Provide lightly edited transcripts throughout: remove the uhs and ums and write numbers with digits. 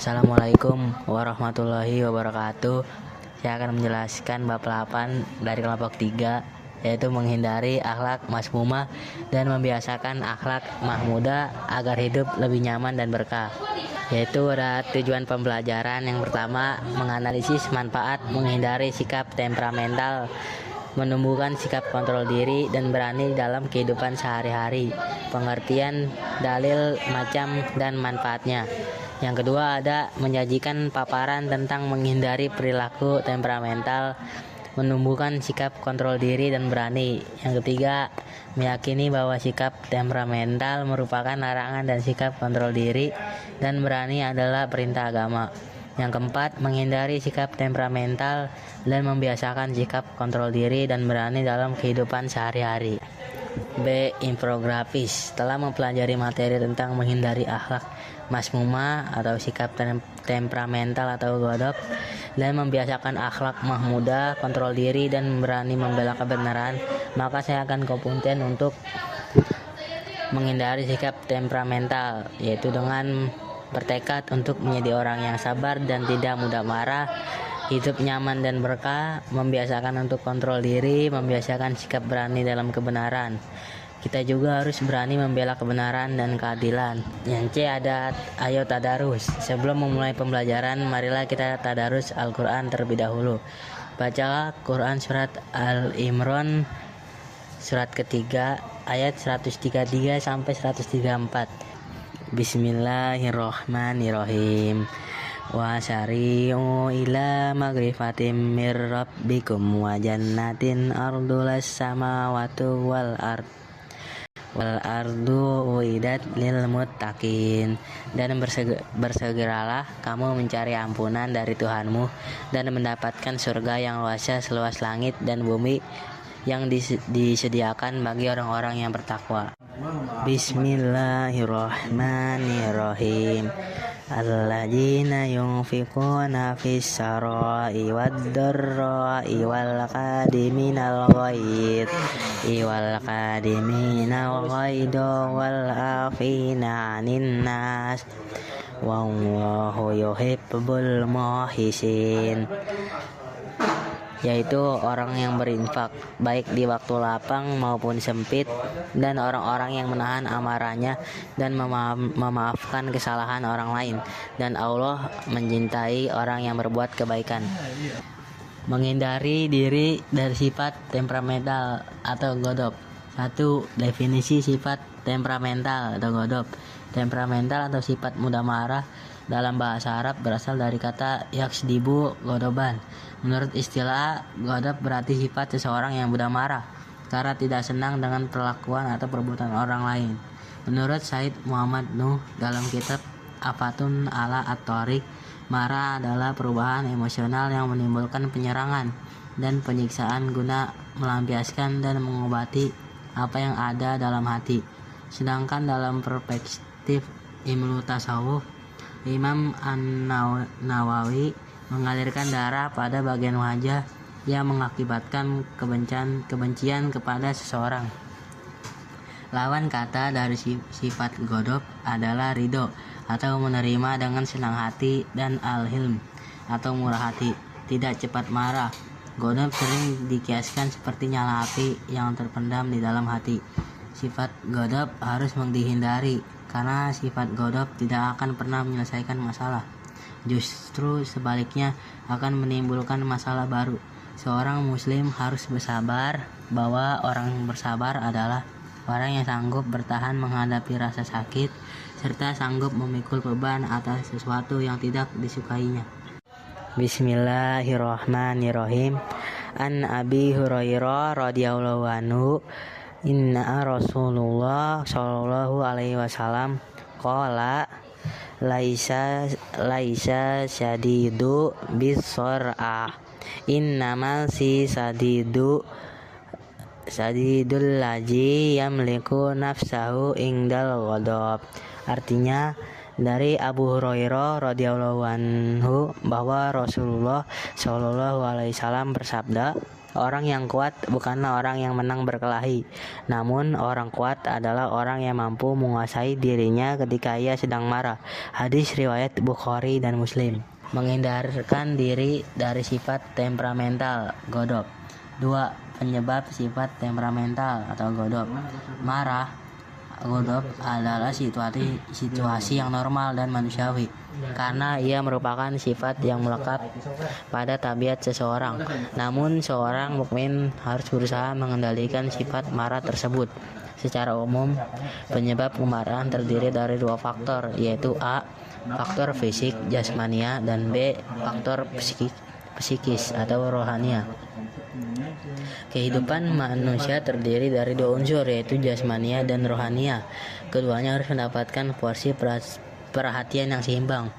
Assalamualaikum warahmatullahi wabarakatuh. Saya akan menjelaskan bab 8 dari kelompok 3, yaitu menghindari akhlak masmumah dan membiasakan akhlak mahmudah agar hidup lebih nyaman dan berkah. Yaitu ada tujuan pembelajaran. Yang pertama, menganalisis manfaat menghindari sikap temperamental, menumbuhkan sikap kontrol diri dan berani dalam kehidupan sehari-hari. Pengertian, dalil, macam, dan manfaatnya. Yang kedua ada menyajikan paparan tentang menghindari perilaku temperamental, menumbuhkan sikap kontrol diri dan berani. Yang ketiga, meyakini bahwa sikap temperamental merupakan larangan dan sikap kontrol diri dan berani adalah perintah agama. Yang keempat, menghindari sikap temperamental dan membiasakan sikap kontrol diri dan berani dalam kehidupan sehari-hari. B. Infografis. Setelah mempelajari materi tentang menghindari akhlak masmumah atau sikap temperamental atau godop dan membiasakan akhlak mahmudah, kontrol diri dan berani membela kebenaran, maka saya akan kompeten untuk menghindari sikap temperamental, yaitu dengan bertekad untuk menjadi orang yang sabar dan tidak mudah marah, hidup nyaman dan berkah, membiasakan untuk kontrol diri, membiasakan sikap berani dalam kebenaran. Kita juga harus berani membela kebenaran dan keadilan. Yang C ada ayo tadarus. Sebelum memulai pembelajaran, marilah kita tadarus Al-Quran terlebih dahulu. Bacalah Quran surat Al-Imran surat ketiga ayat 133 sampai 134. Bismillahirrohmanirrohim. Wa syari'u ila maghrifatim mir rabbikum wa jannatin ardulas samawati wal ardu uidat lil muttaqin. Dan bersegeralah kamu mencari ampunan dari Tuhanmu dan mendapatkan surga yang luasnya seluas langit dan bumi yang disediakan bagi orang-orang yang bertakwa. Bismillahirrahmanirrahim. Alladzina yunfiquna fis sarai wad dharrai wal qadiminal ghaidha wal afina 'anin nas wallahu yuhibbul muhsinin. Yaitu orang yang berinfak baik di waktu lapang maupun sempit, dan orang-orang yang menahan amarahnya dan memaafkan kesalahan orang lain, dan Allah mencintai orang yang berbuat kebaikan. Menghindari diri dari sifat temperamental atau godop. 1. Definisi sifat temperamental atau godop. Temperamental atau sifat mudah marah dalam bahasa Arab berasal dari kata yaksdibu godoban. Menurut istilah, godop berarti sifat seseorang yang mudah marah karena tidak senang dengan perlakuan atau perbuatan orang lain. Menurut Said Muhammad Nuh dalam kitab Afatun ala At-Tariq, marah adalah perubahan emosional yang menimbulkan penyerangan dan penyiksaan guna melampiaskan dan mengobati apa yang ada dalam hati. Sedangkan dalam perspektif ilmu tasawuf, Imam An-Nawawi mengalirkan darah pada bagian wajah yang mengakibatkan kebencian kepada seseorang. Lawan kata dari sifat godop adalah ridho atau menerima dengan senang hati, dan al-hilm atau murah hati, tidak cepat marah. Godop sering dikiaskan seperti nyala api yang terpendam di dalam hati. Sifat godop harus dihindari karena sifat godop tidak akan pernah menyelesaikan masalah. Justru sebaliknya akan menimbulkan masalah baru. Seorang muslim harus bersabar, bahwa orang yang bersabar adalah orang yang sanggup bertahan menghadapi rasa sakit serta sanggup memikul beban atas sesuatu yang tidak disukainya. Bismillahirrahmanirrahim. An Abi Hurairah radhiyallahu anhu, inna Rasulullah sallallahu alaihi wasallam qala laisa syadidu bisor'ah innamal sadidul laji yamliku nafsahu ingdal ghadab. Artinya, dari Abu Hurairah radhiyallahu anhu bahwa Rasulullah sallallahu alaihi wasallam bersabda, Orang yang kuat bukanlah orang yang menang berkelahi, namun orang kuat adalah orang yang mampu menguasai dirinya ketika ia sedang marah. Hadis riwayat Bukhari dan Muslim. Menghindarkan diri dari sifat temperamental, godop. 2. Penyebab sifat temperamental atau godop. Marah, godop adalah situasi yang normal dan manusiawi, karena ia merupakan sifat yang melekat pada tabiat seseorang. Namun seorang mukmin harus berusaha mengendalikan sifat marah tersebut. Secara umum, penyebab kemarahan terdiri dari 2 faktor, yaitu A. Faktor fisik jasmania dan B. Faktor psikis atau rohania. Kehidupan manusia terdiri dari 2 unsur, yaitu jasmania dan rohania. Keduanya harus mendapatkan porsi perhatian yang seimbang.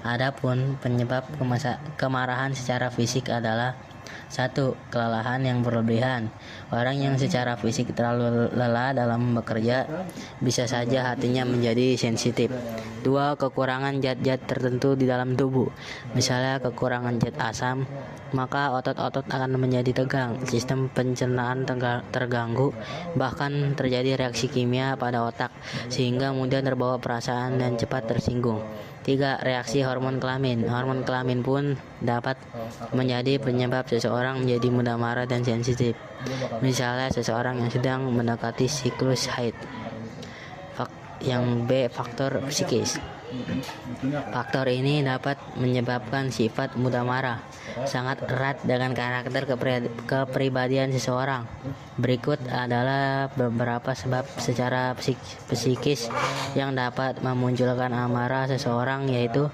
Adapun penyebab kemarahan secara fisik adalah 1. Kelelahan yang berlebihan. Orang yang secara fisik terlalu lelah dalam bekerja, bisa saja hatinya menjadi sensitif. 2. Kekurangan zat-zat tertentu di dalam tubuh. Misalnya kekurangan zat asam, maka otot-otot akan menjadi tegang, sistem pencernaan terganggu, bahkan terjadi reaksi kimia pada otak, sehingga mudah terbawa perasaan dan cepat tersinggung. 3. Reaksi hormon kelamin. Hormon kelamin pun dapat menjadi penyebab seseorang menjadi mudah marah dan sensitif. Misalnya seseorang yang sedang mendekati siklus haid. Yang B. Faktor psikis. Faktor ini dapat menyebabkan sifat mudah marah, sangat erat dengan karakter kepribadian seseorang. Berikut adalah beberapa sebab secara psikis yang dapat memunculkan amarah seseorang, yaitu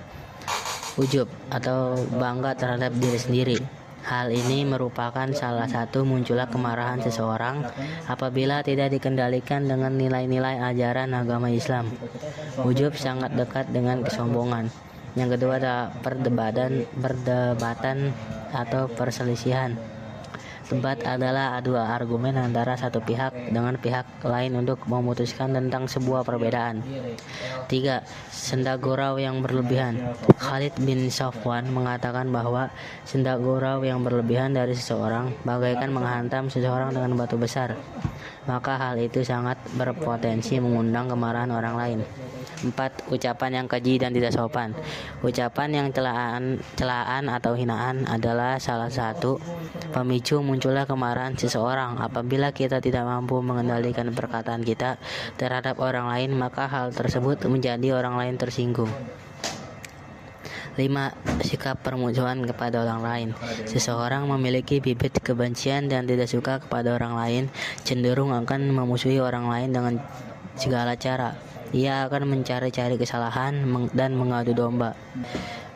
ujub atau bangga terhadap diri sendiri. Hal ini merupakan salah satu munculnya kemarahan seseorang apabila tidak dikendalikan dengan nilai-nilai ajaran agama Islam. Ujub sangat dekat dengan kesombongan. Yang kedua ada perdebatan atau perselisihan. Debat adalah adu argumen antara satu pihak dengan pihak lain untuk memutuskan tentang sebuah perbedaan. 3. Senda gurau yang berlebihan. Khalid bin Safwan mengatakan bahwa senda gurau yang berlebihan dari seseorang bagaikan menghantam seseorang dengan batu besar, maka hal itu sangat berpotensi mengundang kemarahan orang lain. 4. Ucapan yang keji dan tidak sopan. Ucapan yang celaan atau hinaan adalah salah satu pemicu munculnya kemarahan seseorang. Apabila kita tidak mampu mengendalikan perkataan kita terhadap orang lain, maka hal tersebut menjadi orang lain tersinggung. 5. Sikap permusuhan kepada orang lain. Seseorang memiliki bibit kebencian dan tidak suka kepada orang lain, cenderung akan memusuhi orang lain dengan segala cara. Ia akan mencari-cari kesalahan dan mengadu domba.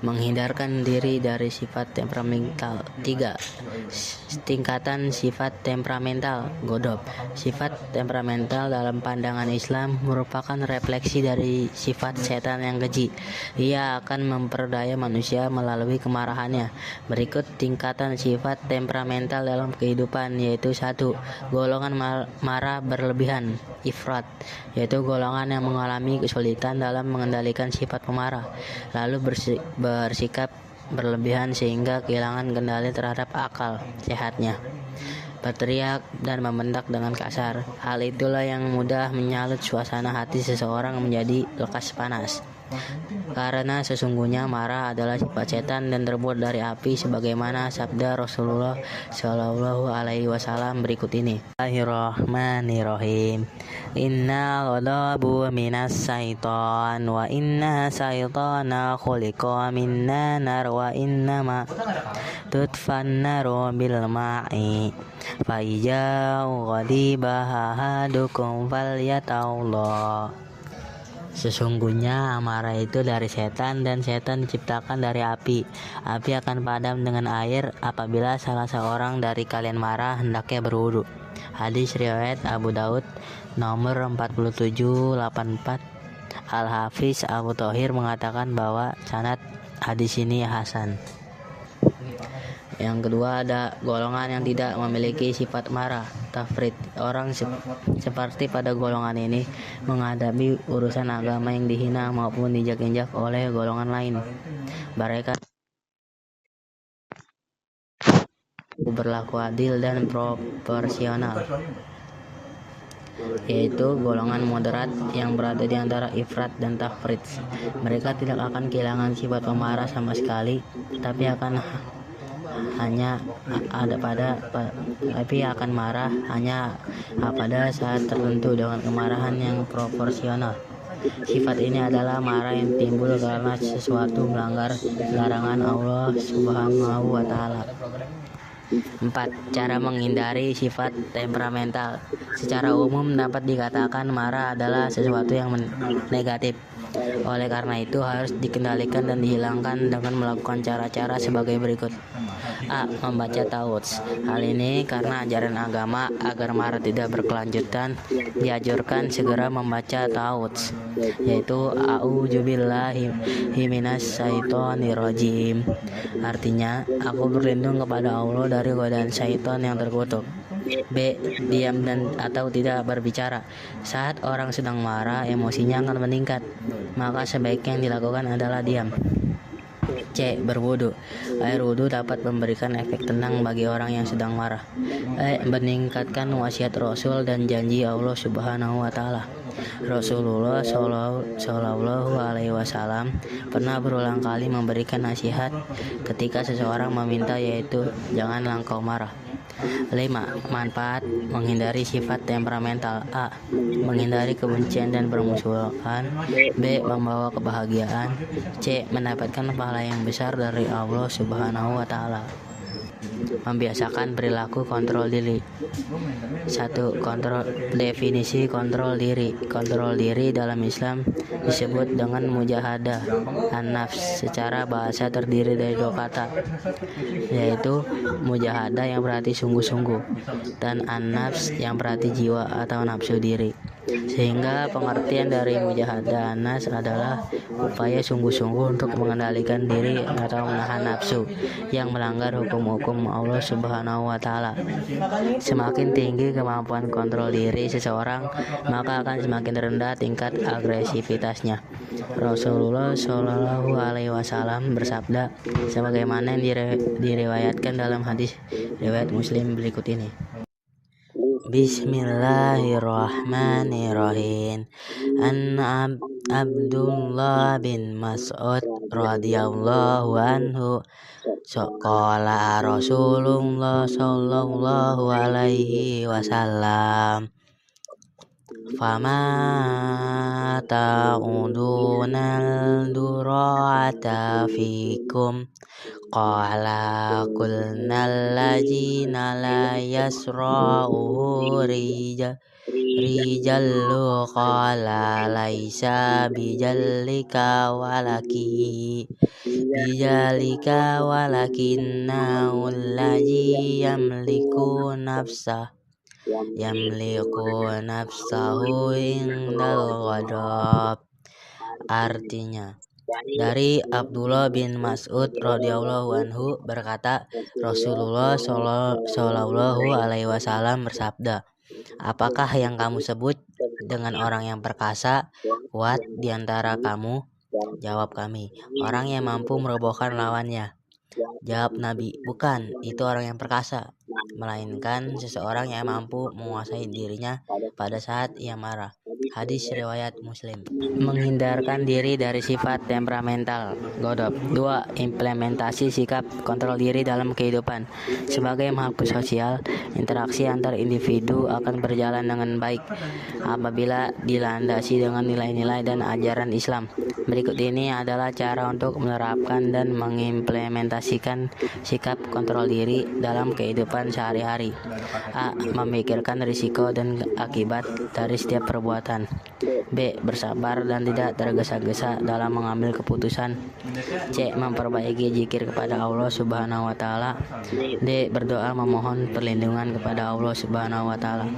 Menghindarkan diri dari sifat temperamental. 3. Tingkatan sifat temperamental, godop. Sifat temperamental dalam pandangan Islam merupakan refleksi dari sifat setan yang keji. Ia akan memperdaya manusia melalui kemarahannya. Berikut tingkatan sifat temperamental dalam kehidupan, yaitu 1. Golongan marah berlebihan, ifrat, yaitu golongan yang mengalami kesulitan dalam mengendalikan sifat pemarah, lalu bersikap berlebihan sehingga kehilangan kendali terhadap akal sehatnya. Berteriak dan membentak dengan kasar. Hal itulah yang mudah menyalut suasana hati seseorang menjadi lekas panas. Karena sesungguhnya marah adalah sifat setan dan terbuat dari api, sebagaimana sabda Rasulullah Shallallahu Alaihi Wasallam berikut ini. Bismillahirrahmanirrahim. Inna ghadabu minas syaitan wa inna syaitana khuliqa minna nar wa innama tutfan naru bil ma'i fa ija ghadiba ahadukum falyatawallah. Sesungguhnya amarah itu dari setan dan setan diciptakan dari api. Api akan padam dengan air apabila salah seorang dari kalian marah hendaknya berwudu. Hadis riwayat Abu Daud nomor 4784. Al-Hafiz Abu Thohir mengatakan bahwa sanad hadis ini hasan. Yang kedua ada golongan yang tidak memiliki sifat marah, tafrid. Orang seperti pada golongan ini menghadapi urusan agama yang dihina maupun dijak-injak oleh golongan lain. Mereka berlaku adil dan proporsional, yaitu golongan moderat yang berada di antara ifrat dan tafrit. Mereka tidak akan kehilangan sifat pemarah sama sekali, tapi akan marah hanya pada saat tertentu dengan kemarahan yang proporsional. Sifat ini adalah marah yang timbul karena sesuatu melanggar larangan Allah Subhanahu wa Ta'ala. 4. Cara menghindari sifat temperamental. Secara umum dapat dikatakan marah adalah sesuatu yang negatif. Oleh karena itu harus dikendalikan dan dihilangkan dengan melakukan cara-cara sebagai berikut. A. Membaca tawuds. Hal ini karena ajaran agama agar marah tidak berkelanjutan dianjurkan segera membaca tawuds, yaitu a'udzubillahi minas syaitonir rajim. Artinya, aku berlindung kepada Allah dari godaan syaitan yang terkutuk. B. Diam dan atau tidak berbicara. Saat orang sedang marah, emosinya akan meningkat, maka sebaiknya yang dilakukan adalah diam. C. Berwudu. Air wudu dapat memberikan efek tenang bagi orang yang sedang marah. E. Meningkatkan wasiat Rasul dan janji Allah Subhanahu wa Ta'ala. Rasulullah Shallallahu Alaihi Wasallam pernah berulang kali memberikan nasihat ketika seseorang meminta, yaitu janganlah engkau marah. 5. Manfaat menghindari sifat temperamental. A. Menghindari kebencian dan permusuhan. B. Membawa kebahagiaan. C. Mendapatkan pahala yang besar dari Allah Subhanahu wa Ta'ala. Membiasakan perilaku kontrol diri. 1. Definisi kontrol diri. Kontrol diri dalam Islam disebut dengan mujahadah an-nafs. Secara bahasa terdiri dari dua kata, yaitu mujahadah yang berarti sungguh-sungguh dan an-nafs yang berarti jiwa atau nafsu diri. Sehingga pengertian dari mujahadah an-nafs adalah upaya sungguh-sungguh untuk mengendalikan diri atau menahan nafsu yang melanggar hukum-hukum Allah Subhanahu wa Ta'ala. Semakin tinggi kemampuan kontrol diri seseorang, maka akan semakin rendah tingkat agresivitasnya. Rasulullah Shallallahu Alaihi Wasallam bersabda sebagaimana yang diriwayatkan dalam hadis riwayat Muslim berikut ini. Bismillahirrahmanirrahim. An Abdullah bin Mas'ud radhiyallahu anhu qala Rasulullah sallallahu alaihi wasallam, fama ta'udunal durata fikum qala kulnal ladzina la yasra'uhu rijallu qala laisa bijalika walakinnahu alladzi yamliku nafsahu indal ghadab. Artinya, dari Abdullah bin Mas'ud radhiyallahu anhu berkata, Rasulullah Shallallahu Alaihi Wasallam bersabda, apakah yang kamu sebut dengan orang yang perkasa kuat di antara kamu? Jawab kami, orang yang mampu merobohkan lawannya. Jawab Nabi, bukan, itu orang yang perkasa, melainkan seseorang yang mampu menguasai dirinya pada saat ia marah. Hadis riwayat Muslim. Menghindarkan diri dari sifat temperamental godop. 2. Implementasi sikap kontrol diri dalam kehidupan. Sebagai makhluk sosial, interaksi antar individu akan berjalan dengan baik apabila dilandasi dengan nilai-nilai dan ajaran Islam. Berikut ini adalah cara untuk menerapkan dan mengimplementasikan sikap kontrol diri dalam kehidupan sehari-hari. A. Memikirkan risiko dan akibat dari setiap perbuatan. B. Bersabar dan tidak tergesa-gesa dalam mengambil keputusan. C. Memperbaiki zikir kepada Allah Subhanahu wa Ta'ala. D. Berdoa memohon perlindungan kepada Allah Subhanahu wa Ta'ala.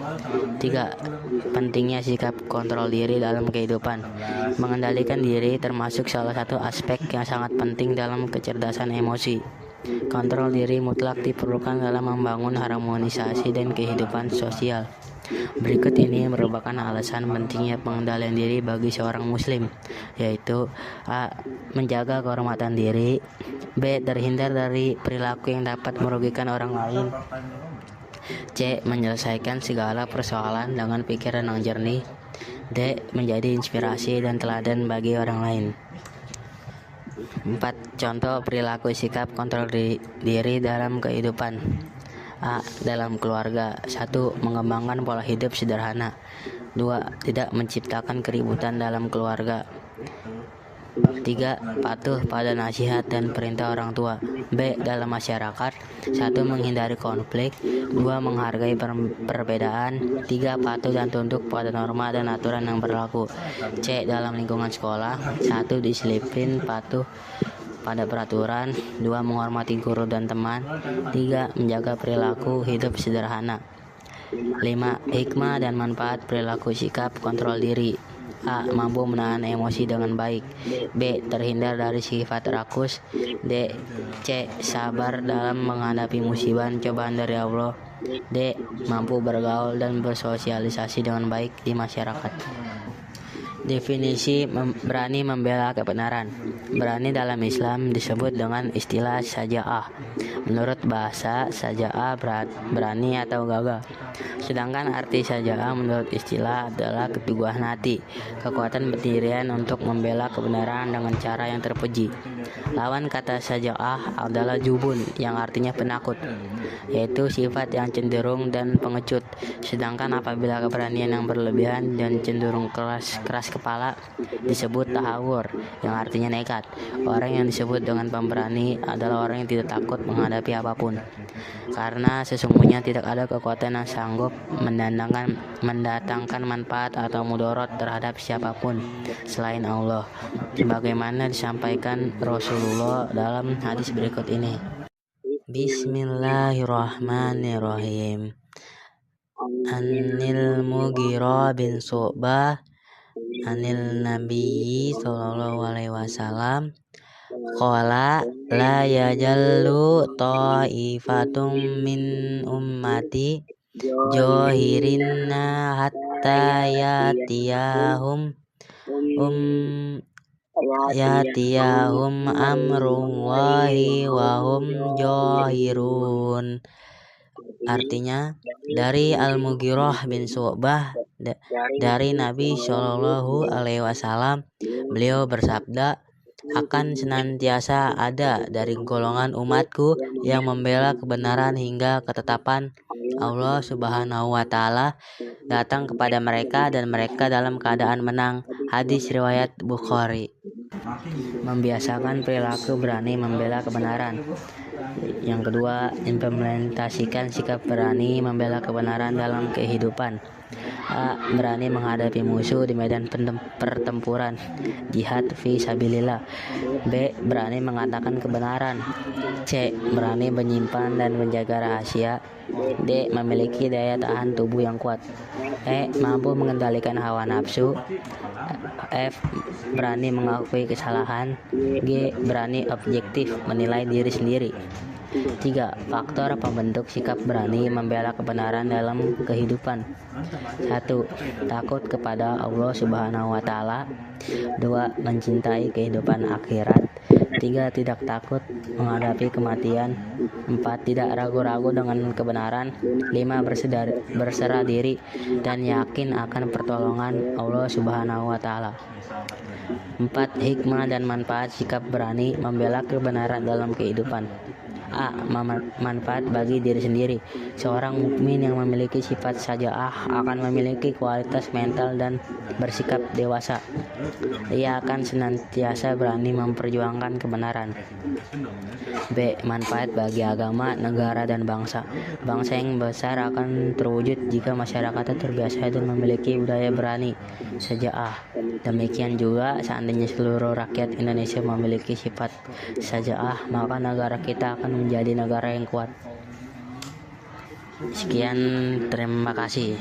3. Pentingnya sikap kontrol diri dalam kehidupan. Mengendalikan diri termasuk salah satu aspek yang sangat penting dalam kecerdasan emosi. Kontrol diri mutlak diperlukan dalam membangun harmonisasi dan kehidupan sosial. Berikut ini merupakan alasan pentingnya pengendalian diri bagi seorang muslim, yaitu A. Menjaga kehormatan diri. B. Terhindar dari perilaku yang dapat merugikan orang lain. C. Menyelesaikan segala persoalan dengan pikiran yang jernih. D. Menjadi inspirasi dan teladan bagi orang lain. 4. Contoh perilaku sikap kontrol diri dalam kehidupan. A. Dalam keluarga. 1. Mengembangkan pola hidup sederhana. 2. Tidak menciptakan keributan dalam keluarga. 3. Patuh pada nasihat dan perintah orang tua. B. Dalam masyarakat. 1. Menghindari konflik. 2. Menghargai perbedaan. 3. Patuh dan tunduk pada norma dan aturan yang berlaku. C. Dalam lingkungan sekolah. 1. Disiplin, patuh pada peraturan. 2. Menghormati guru dan teman. 3. Menjaga perilaku hidup sederhana. 5. Hikmah dan manfaat perilaku sikap kontrol diri. A. Mampu menahan emosi dengan baik. B. Terhindar dari sifat rakus. D. C. Sabar dalam menghadapi musibah dan cobaan dari Allah. D. Mampu bergaul dan bersosialisasi dengan baik di masyarakat. Definisi berani membela kebenaran. Berani dalam Islam disebut dengan istilah saja'ah. Menurut bahasa, saja'ah berani atau gagah. Sedangkan arti saja'ah menurut istilah adalah keteguhan hati, kekuatan pendirian untuk membela kebenaran dengan cara yang terpuji. Lawan kata saja'ah adalah jubun, yang artinya penakut, yaitu sifat yang cenderung dan pengecut. Sedangkan apabila keberanian yang berlebihan dan cenderung keras kepala disebut tahawur, yang artinya nekat. Orang yang disebut dengan pemberani adalah orang yang tidak takut menghadapi apapun, karena sesungguhnya tidak ada kekuatan yang sanggup mendatangkan manfaat atau mudarat terhadap siapapun selain Allah, sebagaimana disampaikan Rasulullah dalam hadis berikut ini. Bismillahirrahmanirrahim. Anil Mughirah bin Syu'bah anil Nabiyyi sallallahu alaihi wasallam qala la yajallu ta'ifatum min ummati johirinna hatta yatiyahum amrullahi wa hum johirun. Artinya, dari Al-Mughirah bin Syu'bah dari Nabi Shallallahu Alaihi Wasallam, beliau bersabda, akan senantiasa ada dari golongan umatku yang membela kebenaran hingga ketetapan Allah Subhanahu wa Ta'ala datang kepada mereka dan mereka dalam keadaan menang. Hadis riwayat Bukhari. Membiasakan perilaku berani membela kebenaran. Yang kedua, implementasikan sikap berani membela kebenaran dalam kehidupan. A. Berani menghadapi musuh di medan pertempuran, jihad fi sabilillah. B. Berani mengatakan kebenaran. C. Berani menyimpan dan menjaga rahasia. D. Memiliki daya tahan tubuh yang kuat. E. Mampu mengendalikan hawa nafsu. F. Berani mengakui kesalahan. G. Berani objektif menilai diri sendiri. 3. Faktor pembentuk sikap berani membela kebenaran dalam kehidupan. 1. Takut kepada Allah Subhanahu wa Ta'ala. 2. Mencintai kehidupan akhirat. 3. Tidak takut menghadapi kematian. 4. Tidak ragu-ragu dengan kebenaran. 5. Berserah diri dan yakin akan pertolongan Allah Subhanahu wa Ta'ala. 4. Hikmah dan manfaat sikap berani membela kebenaran dalam kehidupan. A. Manfaat bagi diri sendiri. Seorang mukmin yang memiliki sifat saja'ah akan memiliki kualitas mental dan bersikap dewasa. Ia akan senantiasa berani memperjuangkan kebenaran. B. Manfaat bagi agama, negara, dan bangsa. Bangsa yang besar akan terwujud jika masyarakatnya terbiasa dan memiliki budaya berani, saja'ah. Demikian juga seandainya seluruh rakyat Indonesia memiliki sifat saja'ah, maka negara kita akan menjadi negara yang kuat. Sekian, terima kasih.